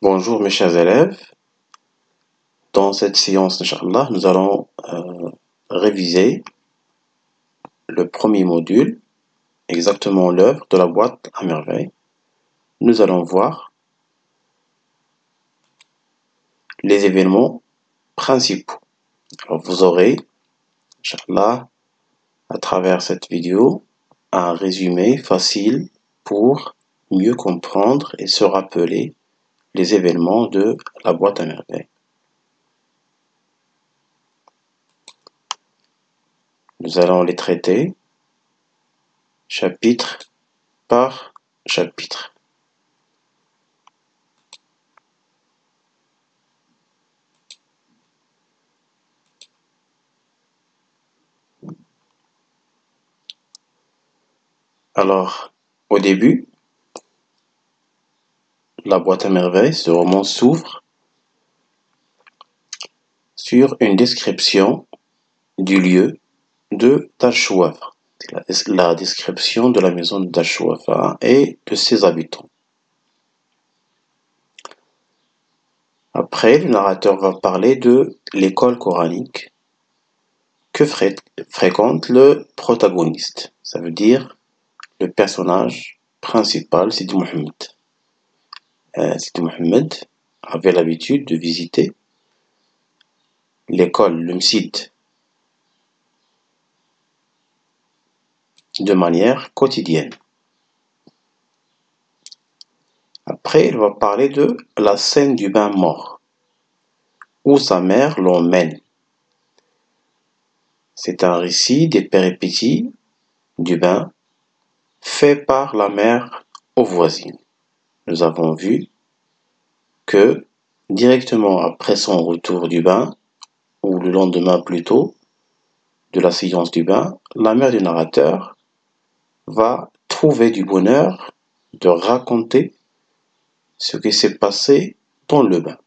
Bonjour mes chers élèves, dans cette séance, Inch'Allah, nous allons réviser le premier module, exactement l'œuvre de la boîte à merveilles. Nous allons voir les événements principaux. Alors vous aurez, Inch'Allah, à travers cette vidéo, un résumé facile pour mieux comprendre et se rappeler les événements de la boîte à merveilles. Nous allons les traiter chapitre par chapitre. Alors, au début, la boîte à merveilles, ce roman s'ouvre sur une description du lieu de Tachouafra, la description de la maison de Tachouafra et de ses habitants. Après, le narrateur va parler de l'école coranique que fréquente le protagoniste, ça veut dire le personnage principal, Sidi Mohammed. Sidi Mohammed avait l'habitude de visiter l'école, le Msid, de manière quotidienne. Après, il va parler de la scène du bain mort, où sa mère l'emmène. C'est un récit des péripéties du bain fait par la mère aux voisines. Nous avons vu que directement après son retour du bain, ou le lendemain plutôt, de la séance du bain, la mère du narrateur va trouver du bonheur de raconter ce qui s'est passé dans le bain.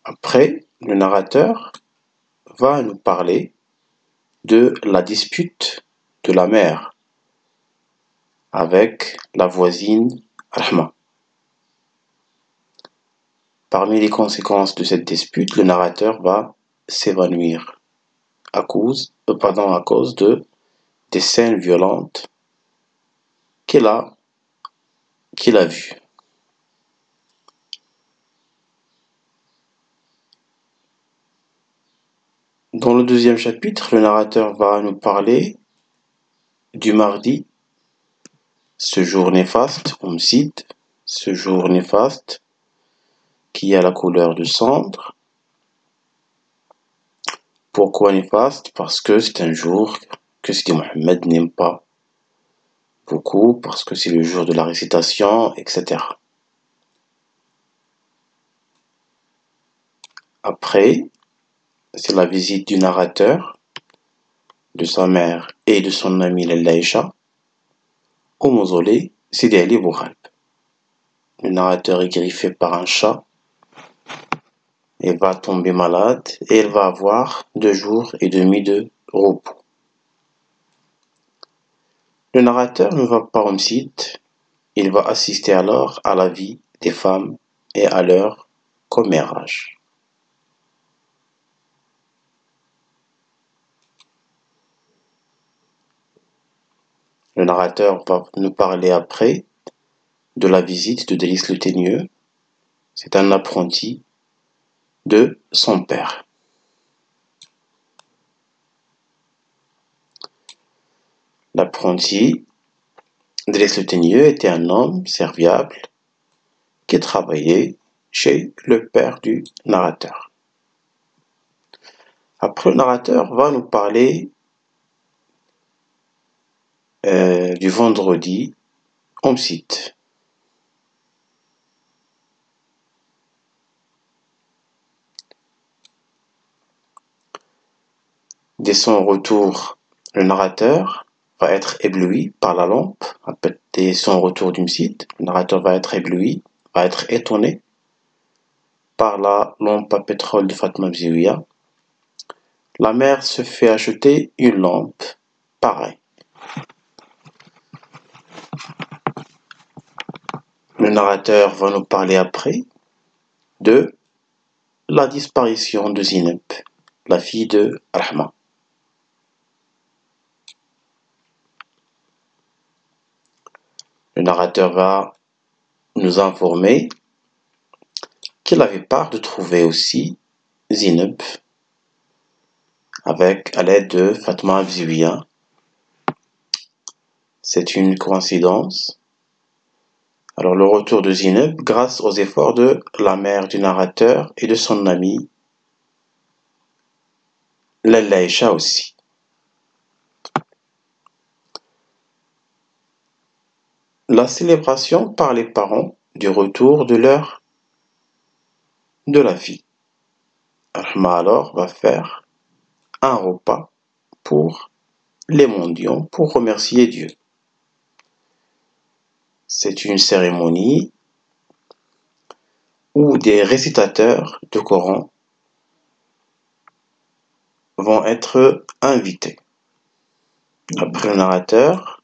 Après, le narrateur va nous parler de la dispute de la mère avec la voisine Rahma. Parmi les conséquences de cette dispute, le narrateur va s'évanouir à cause de des scènes violentes qu'il a vues. Dans le deuxième chapitre, le narrateur va nous parler du mardi, ce jour néfaste, homicide, ce jour néfaste qui a la couleur de cendre. Pourquoi néfaste? Parce que c'est un jour que Sidi Mohammed n'aime pas beaucoup, parce que c'est le jour de la récitation, etc. Après, c'est la visite du narrateur, de sa mère et de son ami Laïcha au mausolée Sidi Ali Bouhalb. Le narrateur est griffé par un chat et va tomber malade et il va avoir 2 jours et demi de repos. Le narrateur ne va pas au site, il va assister alors à la vie des femmes et à leur commérage. Le narrateur va nous parler après de la visite de Délice le Teigneux. C'est un apprenti de son père. L'apprenti Délice le Teigneux était un homme serviable qui travaillait chez le père du narrateur. Après, le narrateur va nous parler du vendredi homicide. Dès son retour, le narrateur va être ébloui par la lampe. Dès son retour du site, le narrateur va être ébloui, va être étonné par la lampe à pétrole de Fatma Bziouya. La mère se fait acheter une lampe pareille. Le narrateur va nous parler après de la disparition de Zineb, la fille de Rahma. Le narrateur va nous informer qu'il avait peur de trouver aussi Zineb à l'aide de Fatma Bziouya. C'est une coïncidence. Alors le retour de Zineb grâce aux efforts de la mère du narrateur et de son amie Lalla Aïcha aussi. La célébration par les parents du retour de la fille. Rahma alors va faire un repas pour les mendiants pour remercier Dieu. C'est une cérémonie où des récitateurs de Coran vont être invités. Après, le narrateur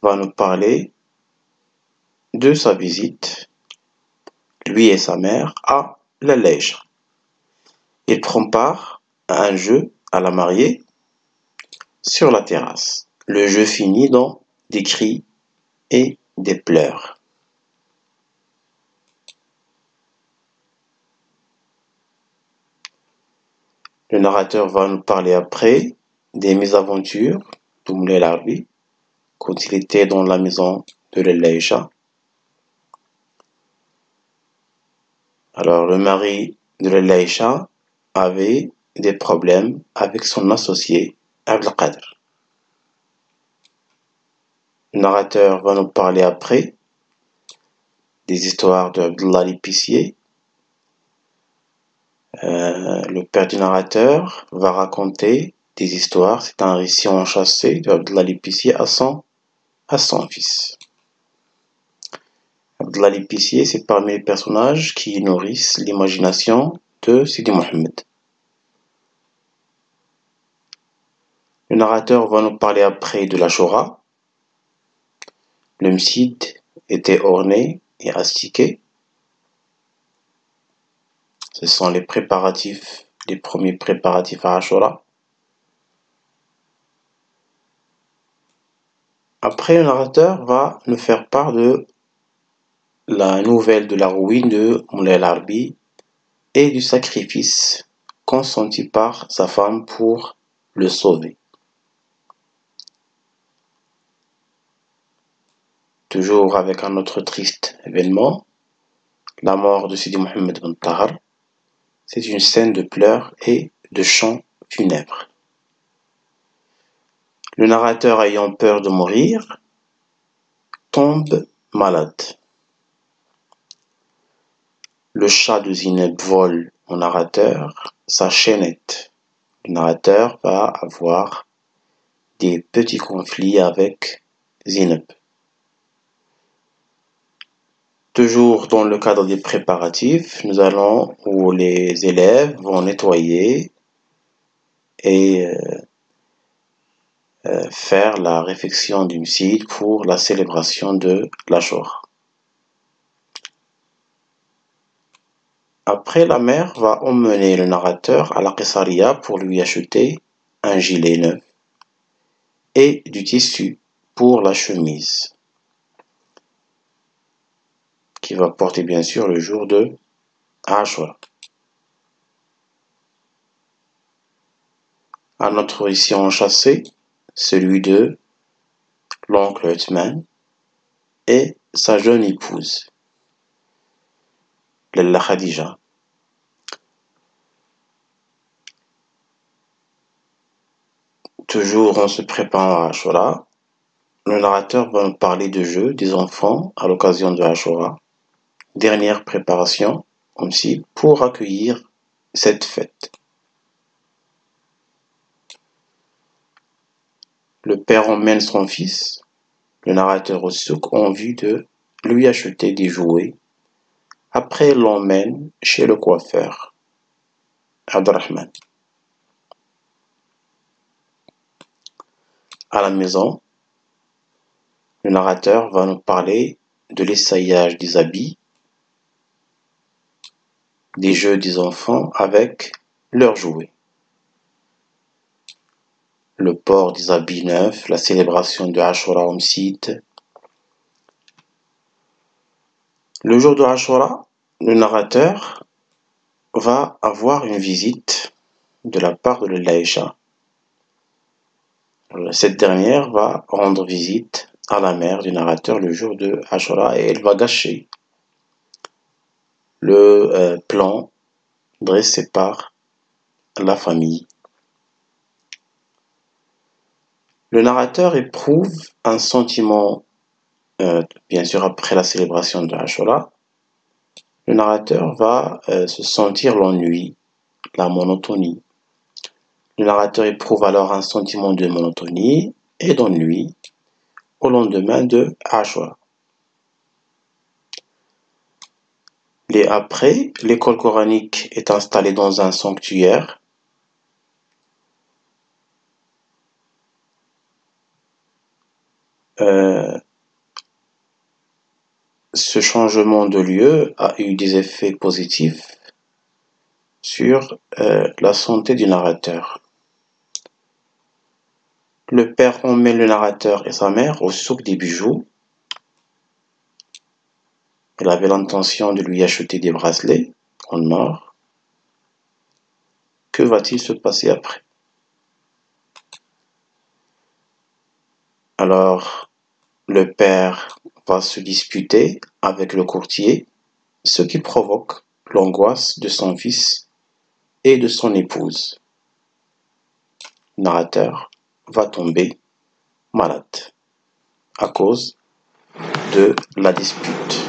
va nous parler de sa visite, lui et sa mère, à Lalla Aïcha. Il prend part à un jeu à la mariée sur la terrasse. Le jeu finit dans des cris et des pleurs. Le narrateur va nous parler après des mésaventures de Moulay Larbi quand il était dans la maison de Lalla Aïcha. Alors le mari de Lalla Aïcha avait des problèmes avec son associé Abdelkader. Le narrateur va nous parler après des histoires de Abdallah l'épicier. Le père du narrateur va raconter des histoires. C'est un récit enchâssé de Abdallah l'épicier à son fils. Abdallah l'épicier, c'est parmi les personnages qui nourrissent l'imagination de Sidi Mohammed. Le narrateur va nous parler après de l'Ashura. Le msid était orné et astiqué. Ce sont les premiers préparatifs à Ashura. Après, le narrateur va nous faire part de la nouvelle de la ruine de Moulay Larbi et du sacrifice consenti par sa femme pour le sauver. Toujours avec un autre triste événement, la mort de Sidi Mohammed Ben Tahar. C'est une scène de pleurs et de chants funèbres. Le narrateur, ayant peur de mourir, tombe malade. Le chat de Zineb vole au narrateur sa chaînette. Le narrateur va avoir des petits conflits avec Zineb. Toujours dans le cadre des préparatifs, nous allons où les élèves vont nettoyer et faire la réfection du msid pour la célébration de l'Ashura. Après, la mère va emmener le narrateur à la Qessaria pour lui acheter un gilet neuf et du tissu pour la chemise qui va porter bien sûr le jour de Ashura. Un autre récit enchâssé, celui de l'oncle Uthman et sa jeune épouse, Lalla Khadija. Toujours en se préparant à Ashura, le narrateur va nous parler de jeux des enfants à l'occasion de Ashura. Dernière préparation aussi pour accueillir cette fête. le père emmène son fils, le narrateur au souk, en vue de lui acheter des jouets. Après, il l'emmène chez le coiffeur, Abdurrahman. À la maison, le narrateur va nous parler de l'essayage des habits, des jeux des enfants avec leurs jouets, le port des habits neufs, la célébration de Ashura Omsid. Le jour de Ashura, le narrateur va avoir une visite de la part de l'Aïcha. Cette dernière va rendre visite à la mère du narrateur le jour de Ashura et elle va gâcher le plan dressé par la famille. Le narrateur éprouve un sentiment, bien sûr après la célébration de Ashura, le narrateur va se sentir l'ennui, la monotonie. Le narrateur éprouve alors un sentiment de monotonie et d'ennui au lendemain de Ashura. Et après, l'école coranique est installée dans un sanctuaire. Ce changement de lieu a eu des effets positifs sur la santé du narrateur. Le père emmène le narrateur et sa mère au souk des bijoux. Il avait l'intention de lui acheter des bracelets en or. Que va-t-il se passer après? Alors, le père va se disputer avec le courtier, ce qui provoque l'angoisse de son fils et de son épouse. Le narrateur va tomber malade à cause de la dispute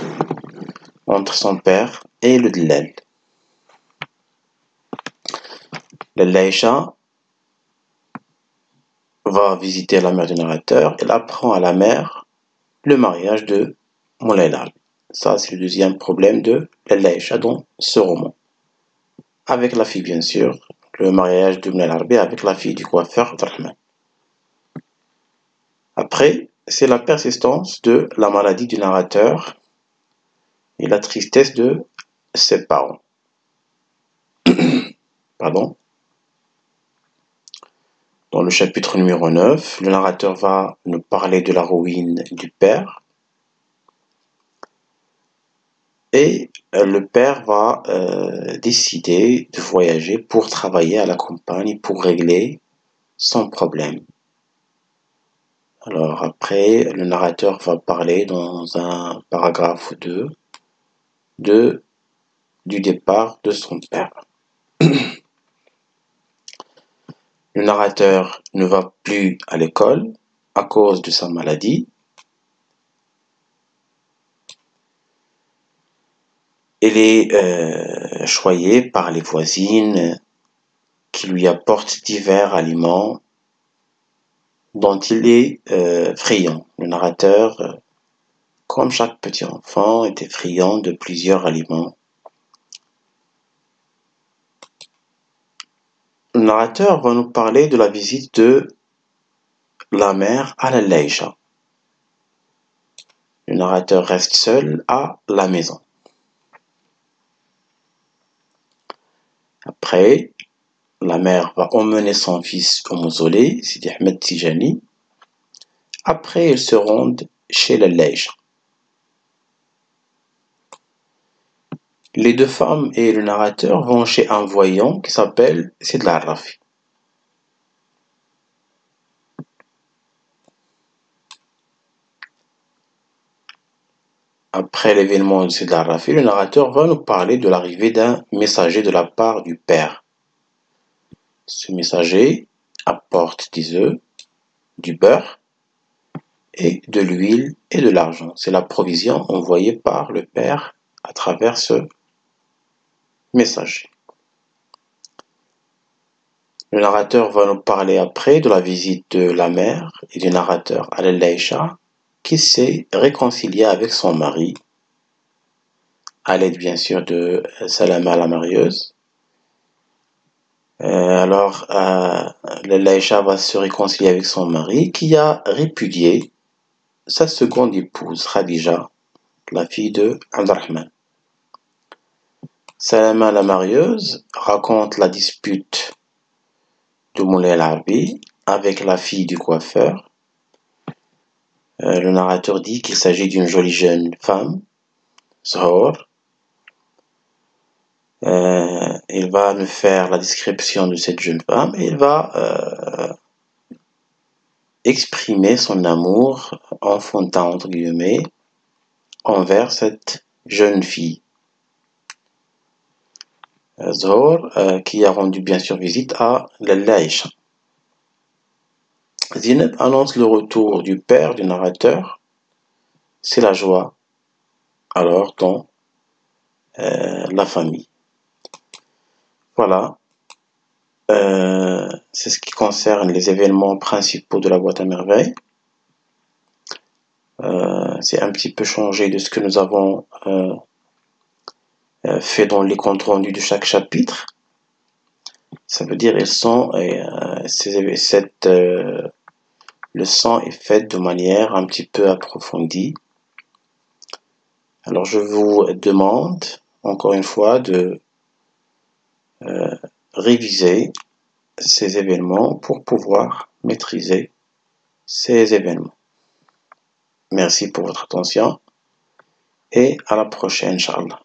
entre son père et le dillal. L'Aïcha va visiter la mère du narrateur. Elle apprend à la mère le mariage de Moulay Al. Ça, c'est le deuxième problème de l'Aïcha dans ce roman. Avec la fille, bien sûr, le mariage de Moulay Al avec la fille du coiffeur Abdurrahman. Après, c'est la persistance de la maladie du narrateur et la tristesse de ses parents. Pardon. Dans le chapitre numéro 9, le narrateur va nous parler de la ruine du père. Et le père va décider de voyager pour travailler à la campagne, pour régler son problème. Alors après, le narrateur va parler dans un paragraphe 2 du départ de son père. Le narrateur ne va plus à l'école à cause de sa maladie. Il est choyé par les voisines qui lui apportent divers aliments dont il est friand. Le narrateur, comme chaque petit enfant, était friand de plusieurs aliments. Le narrateur va nous parler de la visite de la mère à l'Aïcha. Le narrateur reste seul à la maison. Après, la mère va emmener son fils au mausolée, Sidi Ahmed Tijani. Après, ils se rendent chez l'Aïcha. Les deux femmes et le narrateur vont chez un voyant qui s'appelle Sid al-Rafi. Après l'événement de Sid al-Rafi, le narrateur va nous parler de l'arrivée d'un messager de la part du père. Ce messager apporte des œufs, du beurre et de l'huile et de l'argent. C'est la provision envoyée par le père à travers ce messager. Le narrateur va nous parler après de la visite de la mère et du narrateur Al-Laïcha qui s'est réconcilié avec son mari, à l'aide bien sûr de Salama la marieuse. Al-Laïcha va se réconcilier avec son mari qui a répudié sa seconde épouse, Khadija, la fille de Abdurrahman. Salama la marieuse raconte la dispute de Moulay al-Arabi avec la fille du coiffeur. Le narrateur dit qu'il s'agit d'une jolie jeune femme, Zohor. Il va nous faire la description de cette jeune femme et il va exprimer son amour enfantin, entre guillemets, envers cette jeune fille. Zohor, qui a rendu bien sûr visite à Al-Laïcha. Zineb annonce le retour du père du narrateur. C'est la joie alors dans la famille. Voilà, c'est ce qui concerne les événements principaux de la boîte à merveilles. C'est un petit peu changé de ce que nous avons fait dans les comptes rendus de chaque chapitre. Ça veut dire cette leçon est faite de manière un petit peu approfondie. Alors je vous demande encore une fois de réviser ces événements pour pouvoir maîtriser ces événements. Merci pour votre attention et à la prochaine, Inch'Allah.